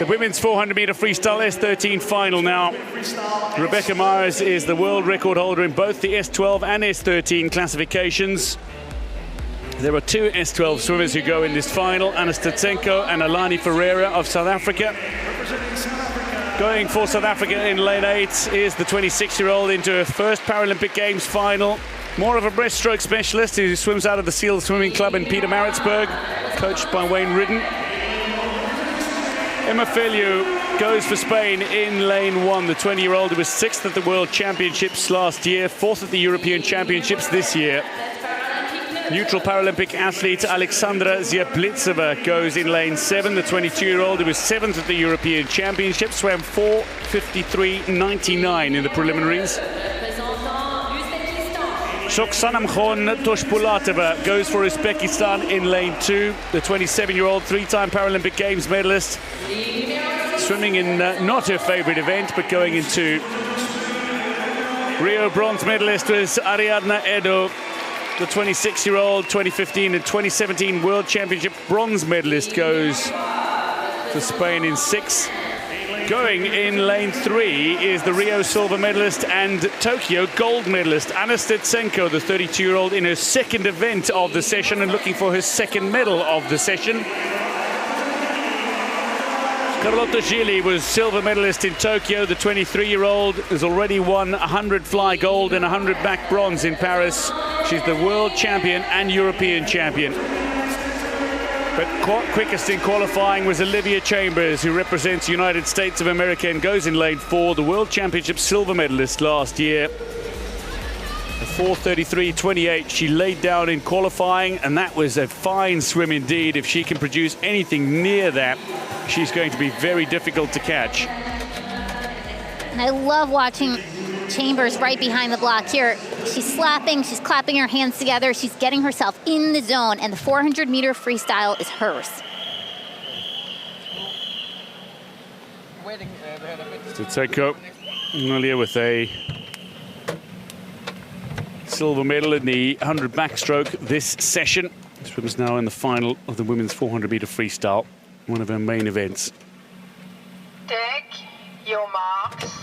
The women's 400-meter freestyle S13 final now. Rebecca Myers is the world record holder in both the S12 and S13 classifications. There are two S12 swimmers who go in this final, Stetsenko and Alani Ferreira of South Africa. Going for South Africa in lane 8 is the 26-year-old into her first Paralympic Games final. More of a breaststroke specialist who swims out of the SEAL Swimming Club in Pietermaritzburg, coached by Wayne Ridden. Emma Feliu goes for Spain in lane 1, the 20-year-old who was 6th at the World Championships last year, 4th at the European Championships this year. Neutral Paralympic athlete Aleksandra Ziablitseva goes in lane 7, the 22-year-old who was 7th at the European Championships, swam 4:53.99 in the preliminaries. Shokhsanamkhon Toshpulatova goes for Uzbekistan in lane 2, the 27-year-old three-time Paralympic Games medalist, swimming in not her favorite event, but going into Rio bronze medalist was Ariadna Edo, the 26-year-old 2015 and 2017 World Championship bronze medalist, goes to Spain in 6. Going in lane 3 is the Rio silver medalist and Tokyo gold medalist, Stetsenko, the 32-year-old, in her second event of the session and looking for her second medal of the session. Carlotta Gilli was silver medalist in Tokyo. The 23-year-old has already won 100 fly gold and 100 back bronze in Paris. She's the world champion and European champion. But quickest in qualifying was Olivia Chambers, who represents United States of America and goes in lane 4, the World Championship silver medalist last year. 4:33.28 she laid down in qualifying, and that was a fine swim indeed. If she can produce anything near that, she's going to be very difficult to catch. And I love watching Chambers right behind the block here. She's slapping, she's clapping her hands together, she's getting herself in the zone, and the 400-meter freestyle is hers. Stetsenko earlier with a silver medal in the 100 backstroke this session. Swims now in the final of the women's 400-meter freestyle, one of her main events. Take your marks.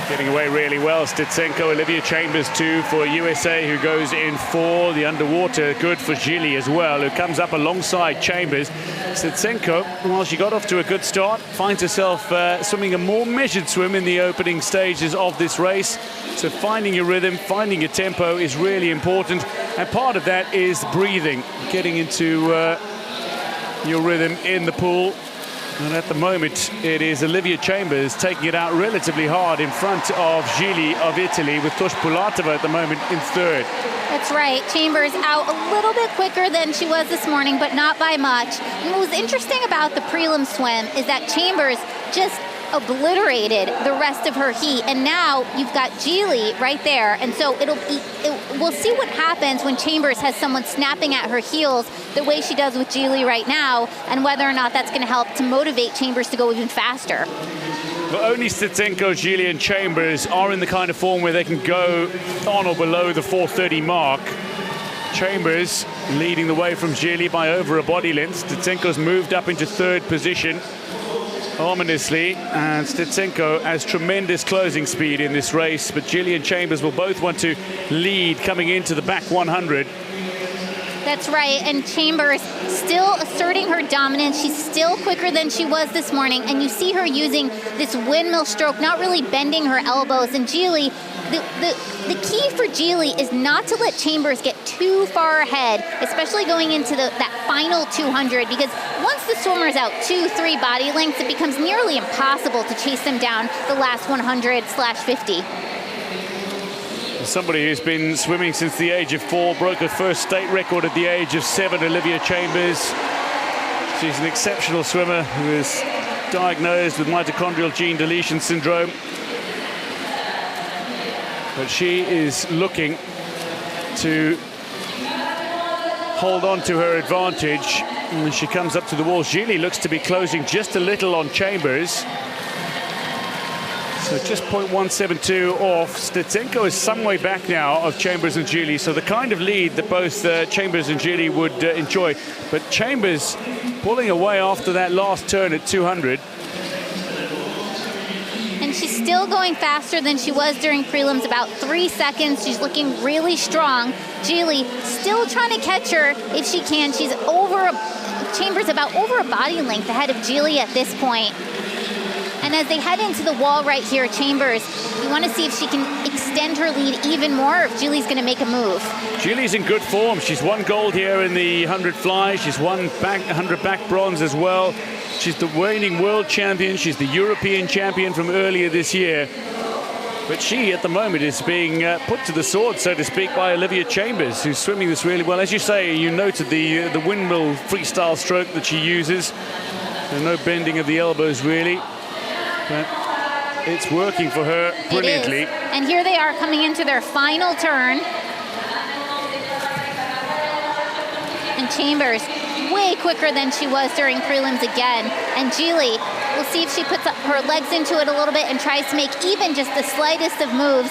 Getting away really well, Stetsenko. Olivia Chambers too for USA, who goes in 4. The underwater good for Gilli as well, who comes up alongside Chambers. Stetsenko, while she got off to a good start, finds herself swimming a more measured swim in the opening stages of this race. So finding your rhythm, finding your tempo is really important. And part of that is breathing, getting into your rhythm in the pool. And at the moment, it is Olivia Chambers taking it out relatively hard in front of Gilli of Italy, with Toshpulatova at the moment in 3rd. That's right. Chambers out a little bit quicker than she was this morning, but not by much. And what was interesting about the prelim swim is that Chambers just obliterated the rest of her heat, and now you've got Gilli right there, and so we'll see what happens when Chambers has someone snapping at her heels the way she does with Gilli right now, and whether or not that's going to help to motivate Chambers to go even faster. Well, only Stetsenko, Gilli and Chambers are in the kind of form where they can go on or below the 4:30 mark. Chambers leading the way from Gilli by over a body length. Stetsenko's moved up into 3rd position ominously, and Stetsenko has tremendous closing speed in this race, but Gilli and Chambers will both want to lead coming into the back 100. That's right, and Chambers still asserting her dominance. She's still quicker than she was this morning, and you see her using this windmill stroke, not really bending her elbows. And Gilli, the key for Gilli is not to let Chambers get too far ahead, especially going into that final 200, because once the swimmer's out 2-3 body lengths, it becomes nearly impossible to chase them down the last 100/50. Somebody who's been swimming since the age of 4, broke her first state record at the age of 7, Olivia Chambers. She's an exceptional swimmer who is diagnosed with mitochondrial gene deletion syndrome. But she is looking to hold on to her advantage. And when she comes up to the wall, Gilli looks to be closing just a little on Chambers. So just 0.172 off. Stetsenko is some way back now of Chambers and Gilli, so the kind of lead that both Chambers and Gilli would enjoy. But Chambers pulling away after that last turn at 200. And she's still going faster than she was during prelims, about 3 seconds. She's looking really strong. Gilli still trying to catch her if she can. She's Chambers about over a body length ahead of Gilli at this point. And as they head into the wall right here, Chambers, you want to see if she can extend her lead even more, or if Gilli's going to make a move. Gilli's in good form. She's won gold here in the 100 fly. She's won 100 back bronze as well. She's the reigning world champion. She's the European champion from earlier this year. But she, at the moment, is being put to the sword, so to speak, by Olivia Chambers, who's swimming this really well. As you say, you noted the windmill freestyle stroke that she uses. And no bending of the elbows, really. But it's working for her brilliantly. It is. And here they are coming into their final turn. And Chambers way quicker than she was during prelims again. And Gilli, we'll see if she puts her legs into it a little bit and tries to make even just the slightest of moves,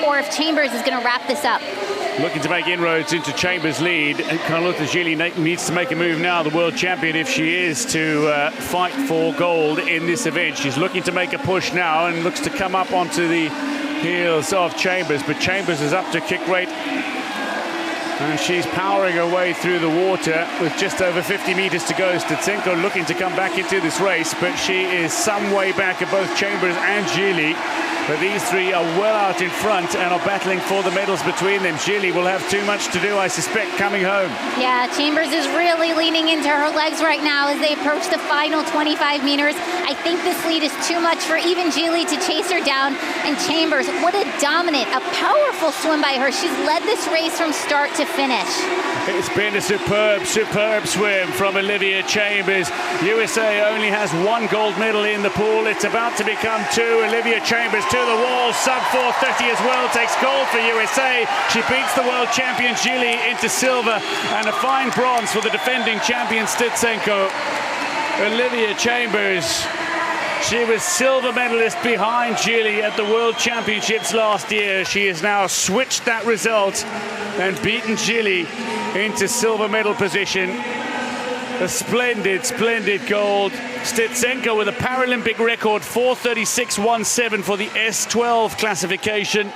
or if Chambers is going to wrap this up. Looking to make inroads into Chambers' lead. And Carlotta Gilli needs to make a move now, the world champion, if she is to fight for gold in this event. She's looking to make a push now and looks to come up onto the heels of Chambers, but Chambers is up to kick rate. And she's powering her way through the water with just over 50 meters to go. Stetsenko looking to come back into this race, but she is some way back of both Chambers and Gilli. But these three are well out in front and are battling for the medals between them. Gilli will have too much to do, I suspect, coming home. Yeah, Chambers is really leaning into her legs right now as they approach the final 25 meters. I think this lead is too much for even Gilli to chase her down. And Chambers, what a dominant, a powerful swim by her. She's led this race from start to finish. It's been a superb, superb swim from Olivia Chambers. USA only has one gold medal in the pool. It's about to become two. Olivia Chambers to the wall, sub 4:30 as well, takes gold for USA. She beats the world champion Gilli into silver, and a fine bronze for the defending champion Stetsenko. Olivia Chambers, she was silver medalist behind Gilli at the World Championships last year. She has now switched that result and beaten Gilli into silver medal position. A splendid, splendid gold. Stetsenko with a Paralympic record, 4:36.17 for the S12 classification.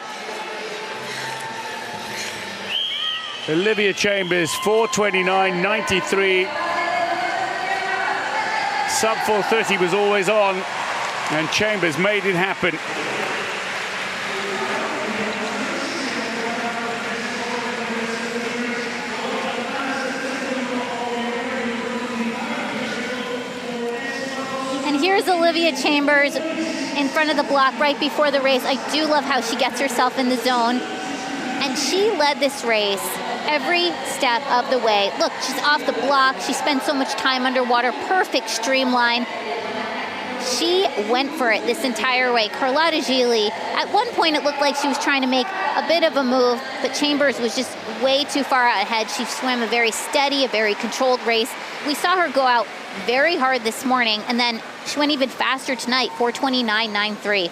Olivia Chambers, 4:29.93. Sub 4:30 was always on, and Chambers made it happen. Here's Olivia Chambers in front of the block right before the race. I do love how she gets herself in the zone. And she led this race every step of the way. Look, she's off the block. She spent so much time underwater. Perfect streamline. She went for it this entire way. Carlotta Gilli, at one point it looked like she was trying to make a bit of a move, but Chambers was just way too far out ahead. She swam a very steady, a very controlled race. We saw her go out very hard this morning, and then she went even faster tonight, 4:29.93.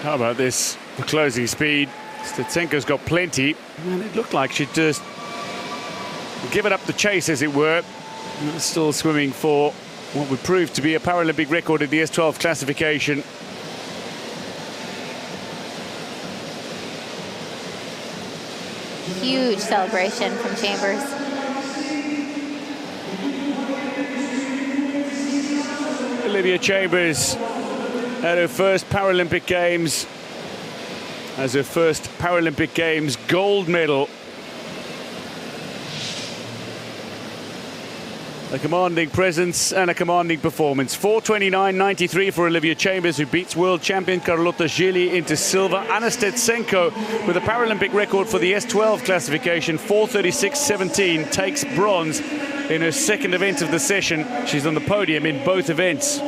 How about this? The closing speed. Stetsenko's got plenty, and it looked like she'd just given up the chase, as it were. Still swimming for what would prove to be a Paralympic record in the S12 classification. Huge celebration from Chambers. Olivia Chambers at her first Paralympic Games, as her first Paralympic Games gold medal. A commanding presence and a commanding performance. 4:29.93 for Olivia Chambers, who beats world champion Carlotta Gilli into silver. Anna Stetsenko with a Paralympic record for the S12 classification, 4:36.17, takes bronze in her second event of the session. She's on the podium in both events.